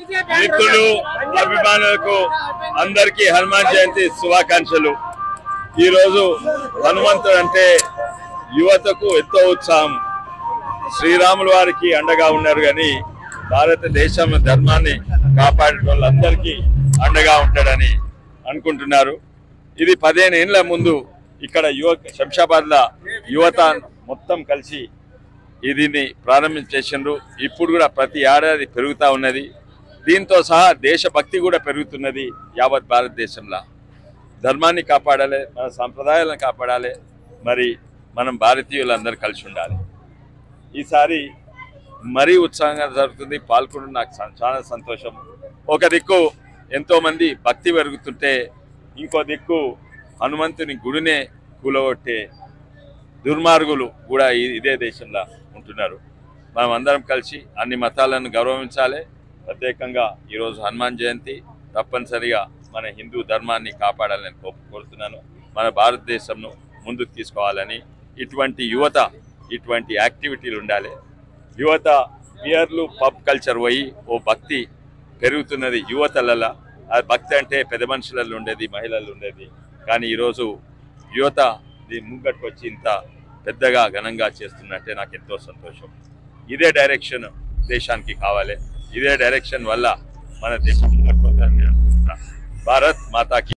మిత్రులు అభిమానులకు అందరికీ హనుమాన్ జయంతి శుభాకాంక్షలు। ఈ రోజు హనుమంతుడు అంటే యువతకు ఎంతో ఉత్సాహం। శ్రీరాములు వారికి అండగా ఉన్నారు కానీ భారతదేశం ధర్మాన్ని కాపాడే వాళ్ళందరికీ అండగా ఉంటాడని అనుకుంటున్నారు। ఇది 15 ఏళ్ల ముందు ఇక్కడ శంషాబాద్ల యువత మొత్తం కలిసి దీన్ని ప్రారంభించేసిండ్రు। ఇప్పుడు కూడా ప్రతి ఏడాది పెరుగుతూ ఉన్నది। దీంతో సహా దేశభక్తి కూడా పెరుగుతున్నది। యావత్ భారతదేశంలో ధర్మాన్ని కాపాడాలి, మన సంప్రదాయాలను కాపాడాలి, మరి మనం భారతీయులందరూ కలిసి ఉండాలి। ఈసారి మరీ ఉత్సాహంగా జరుగుతుంది, పాల్గొనడం నాకు చాలా సంతోషం। ఒక దిక్కు ఎంతోమంది భక్తి పెరుగుతుంటే ఇంకో దిక్కు హనుమంతుని గుడినే కూలగొట్టే దుర్మార్గులు కూడా ఇదే దేశంలో ఉంటున్నారు। మనం అందరం కలిసి అన్ని మతాలను గౌరవించాలి। ప్రత్యేకంగా ఈరోజు హనుమాన్ జయంతి తప్పనిసరిగా మన హిందూ ధర్మాన్ని కాపాడాలని కోరుతున్నాను। మన భారతదేశంను ముందుకు తీసుకోవాలని ఇటువంటి యువత ఇటువంటి యాక్టివిటీలు ఉండాలి। యువత బియర్లు పబ్ కల్చర్ పోయి ఓ భక్తి పెరుగుతున్నది యువతలలో। ఆ భక్తి అంటే పెద్ద మనుషులలో ఉండేది, మహిళలు ఉండేది, కానీ ఈరోజు యువత దీని ముంగట్టుకు వచ్చి ఇంత పెద్దగా ఘనంగా చేస్తున్నట్టే నాకు ఎంతో సంతోషం। ఇదే డైరెక్షన్ దేశానికి కావాలి। ఇదే డైరెక్షన్ వల్ల మన దేశం భారత్ మాతాకి